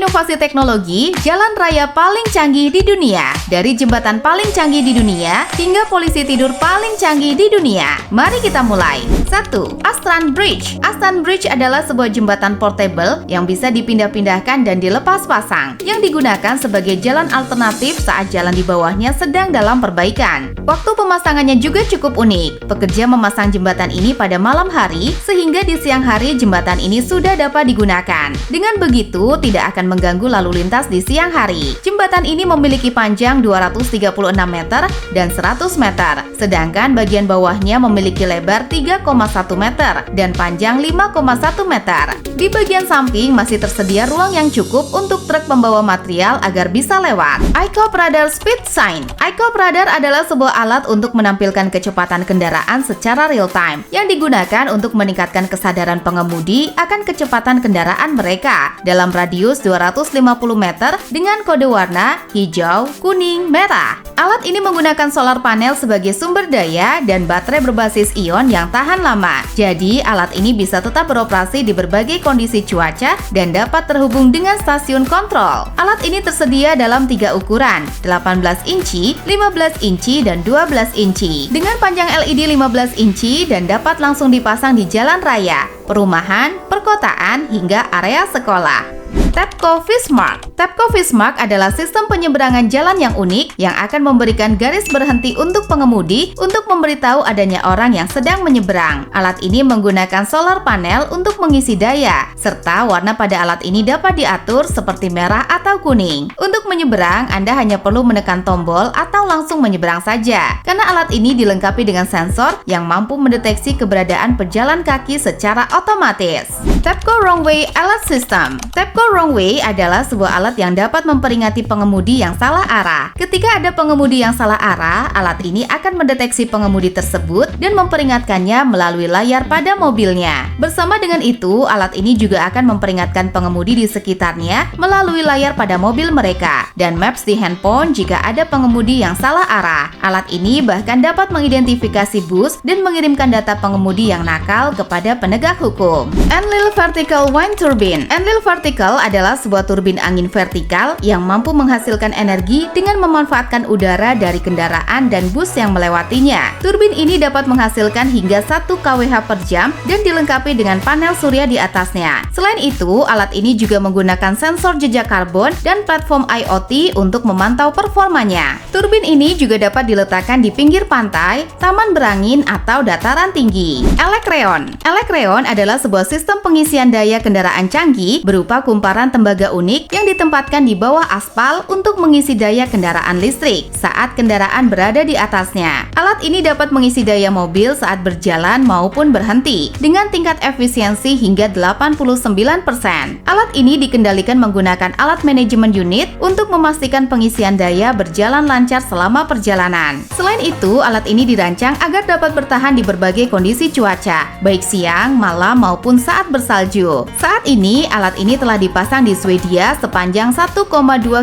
inovasi teknologi, jalan raya paling canggih di dunia. Dari jembatan paling canggih di dunia hingga polisi tidur paling canggih di dunia. Mari kita mulai. 1. Astran Bridge. Astran Bridge adalah sebuah jembatan portable yang bisa dipindah-pindahkan dan dilepas pasang, yang digunakan sebagai jalan alternatif saat jalan di bawahnya sedang dalam perbaikan. Waktu pemasangannya juga cukup unik. Pekerja memasang jembatan ini pada malam hari, sehingga di siang hari jembatan ini sudah dapat digunakan. Dengan begitu, tidak akan mengganggu lalu lintas di siang hari. Jembatan ini memiliki panjang 236 meter dan 100 meter, sedangkan bagian bawahnya memiliki lebar 3,1 meter dan panjang 5,1 meter. Di bagian samping masih tersedia ruang yang cukup untuk truk pembawa material agar bisa lewat. iCop Radar Speed Sign. iCop Radar adalah sebuah alat untuk menampilkan kecepatan kendaraan secara real time, yang digunakan untuk meningkatkan kesadaran pengemudi akan kecepatan kendaraan mereka dalam radius 250 meter dengan kode warna hijau, kuning, merah. Alat ini menggunakan solar panel sebagai sumber daya dan baterai berbasis ion yang tahan lama. Jadi, alat ini bisa tetap beroperasi di berbagai kondisi cuaca dan dapat terhubung dengan stasiun kontrol. Alat ini tersedia dalam 3 ukuran, 18 inci, 15 inci, dan 12 inci. Dengan panjang LED 15 inci dan dapat langsung dipasang di jalan raya, perumahan, perkotaan, hingga area sekolah. Tapco Fishmark. Tapco Fishmark adalah sistem penyeberangan jalan yang unik yang akan memberikan garis berhenti untuk pengemudi untuk memberitahu adanya orang yang sedang menyeberang. Alat ini menggunakan solar panel untuk mengisi daya, serta warna pada alat ini dapat diatur seperti merah atau kuning. Untuk menyeberang, Anda hanya perlu menekan tombol atau langsung menyeberang saja, karena alat ini dilengkapi dengan sensor yang mampu mendeteksi keberadaan pejalan kaki secara otomatis. Tapco Wrong-Way Alert System. Tapco Wrong-Way adalah sebuah alat yang dapat memperingati pengemudi yang salah arah. Ketika ada pengemudi yang salah arah, alat ini akan mendeteksi pengemudi tersebut dan memperingatkannya melalui layar pada mobilnya. Bersama dengan itu, alat ini juga akan memperingatkan pengemudi di sekitarnya melalui layar pada mobil mereka dan maps di handphone jika ada pengemudi yang salah arah. Alat ini bahkan dapat mengidentifikasi bus dan mengirimkan data pengemudi yang nakal kepada penegak hukum. Enlil Vertical Wind Turbine. Enlil Vertical adalah sebuah turbin angin vertikal yang mampu menghasilkan energi dengan memanfaatkan udara dari kendaraan dan bus yang melewatinya. Turbin ini dapat menghasilkan hingga 1 kWh per jam dan dilengkapi dengan panel surya di atasnya. Selain itu, alat ini juga menggunakan sensor jejak karbon dan platform IoT untuk memantau performanya. Turbin ini juga dapat diletakkan di pinggir pantai, taman berangin, atau dataran tinggi. Elecreon. Elecreon adalah sebuah sistem pengisian daya kendaraan canggih berupa kumparan tembaga unik yang ditempatkan di bawah aspal untuk mengisi daya kendaraan listrik saat kendaraan berada di atasnya. Alat ini dapat mengisi daya mobil saat berjalan maupun berhenti dengan tingkat efisiensi hingga 89%. Alat ini dikendalikan menggunakan alat manajemen unit untuk memastikan pengisian daya berjalan lancar selama perjalanan. Selain itu, alat ini dirancang agar dapat bertahan di berbagai kondisi cuaca, baik siang, malam, maupun saat bersalju. Saat ini, alat ini telah dipasang di Swedia sepanjang 1,2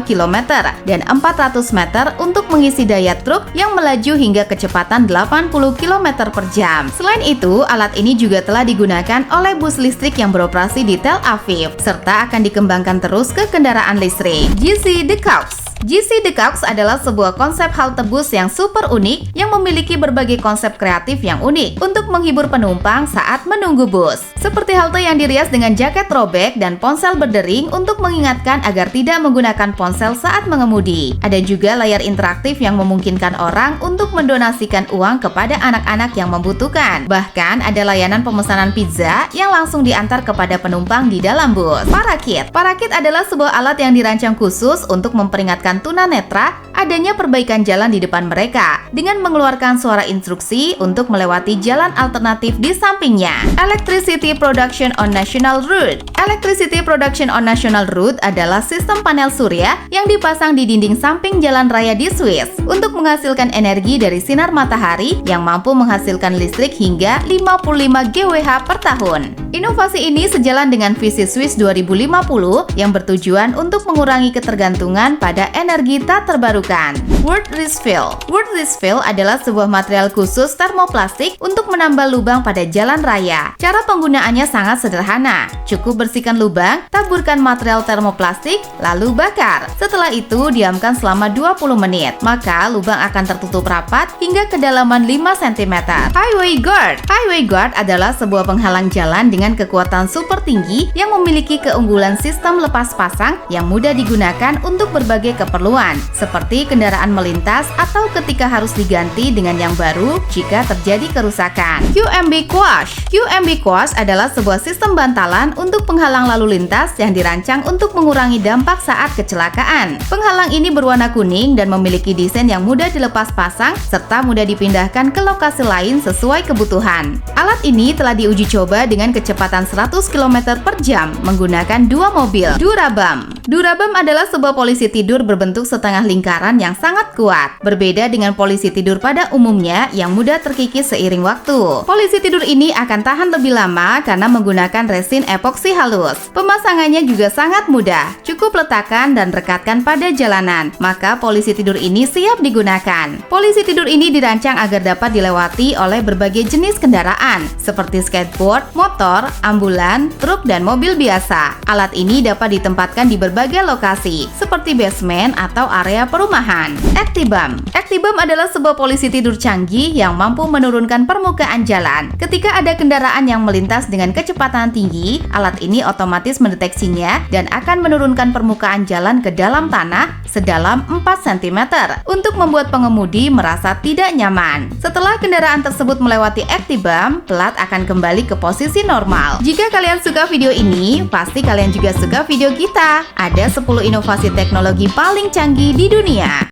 km dan 400 meter untuk mengisi daya truk yang melaju hingga kecepatan 80 km per jam. Selain itu, alat ini juga telah digunakan oleh bus listrik yang beroperasi di Tel Aviv, serta akan dikembangkan terus ke kendaraan listrik. GC Decaux. GC Decaux adalah sebuah konsep halte bus yang super unik yang memiliki berbagai konsep kreatif yang unik untuk menghibur penumpang saat menunggu bus. Seperti halte yang dirias dengan jaket robek dan ponsel berdering untuk mengingatkan agar tidak menggunakan ponsel saat mengemudi. Ada juga layar interaktif yang memungkinkan orang untuk mendonasikan uang kepada anak-anak yang membutuhkan. Bahkan ada layanan pemesanan pizza yang langsung diantar kepada penumpang di dalam bus. Parakit. Parakit adalah sebuah alat yang dirancang khusus untuk memperingatkan tunanetra adanya perbaikan jalan di depan mereka dengan mengeluarkan suara instruksi untuk melewati jalan alternatif di sampingnya. Electricity Production on National Road. Electricity Production on National Road adalah sistem panel surya yang dipasang di dinding samping jalan raya di Swiss untuk menghasilkan energi dari sinar matahari yang mampu menghasilkan listrik hingga 55 GWh per tahun. Inovasi ini sejalan dengan visi Swiss 2050 yang bertujuan untuk mengurangi ketergantungan pada energi tak terbarukan. Word Refill. Word Refill adalah sebuah material khusus termoplastik untuk menambal lubang pada jalan raya. Cara penggunaannya sangat sederhana. Cukup bersihkan lubang, taburkan material termoplastik, lalu bakar. Setelah itu, diamkan selama 20 menit. Maka lubang akan tertutup rapat hingga kedalaman 5 cm. Highway Guard. Highway Guard adalah sebuah penghalang jalan dengan kekuatan super tinggi yang memiliki keunggulan sistem lepas pasang yang mudah digunakan untuk berbagai keperluan, seperti kendaraan melintas atau ketika harus diganti dengan yang baru jika terjadi kerusakan. QMB Quash. QMB Quash adalah sebuah sistem bantalan untuk penghalang lalu lintas yang dirancang untuk mengurangi dampak saat kecelakaan. Penghalang ini berwarna kuning dan memiliki desain yang mudah dilepas pasang serta mudah dipindahkan ke lokasi lain sesuai kebutuhan. Alat ini telah diuji coba dengan kecepatan 100 km per jam menggunakan 2 mobil. Durabam. Durabam adalah sebuah polisi tidur berbentuk setengah lingkaran yang sangat kuat. Berbeda dengan polisi tidur pada umumnya yang mudah terkikis seiring waktu. Polisi tidur ini akan tahan lebih lama karena menggunakan resin epoksi halus. Pemasangannya juga sangat mudah. Cukup letakkan dan rekatkan pada jalanan. Maka polisi tidur ini siap digunakan. Polisi tidur ini dirancang agar dapat dilewati oleh berbagai jenis kendaraan seperti skateboard, motor, ambulan, truk, dan mobil biasa. Alat ini dapat ditempatkan di berbagai lokasi seperti basement atau area perumahan. Actibam. Actibam adalah sebuah polisi tidur canggih yang mampu menurunkan permukaan jalan. Ketika ada kendaraan yang melintas dengan kecepatan tinggi, alat ini otomatis mendeteksinya dan akan menurunkan permukaan jalan ke dalam tanah sedalam 4 cm untuk membuat pengemudi merasa tidak nyaman. Setelah kendaraan tersebut melewati Actibam, plat akan kembali ke posisi normal. Jika kalian suka video ini, pasti kalian juga suka video kita. Ada 10 inovasi teknologi paling canggih di dunia.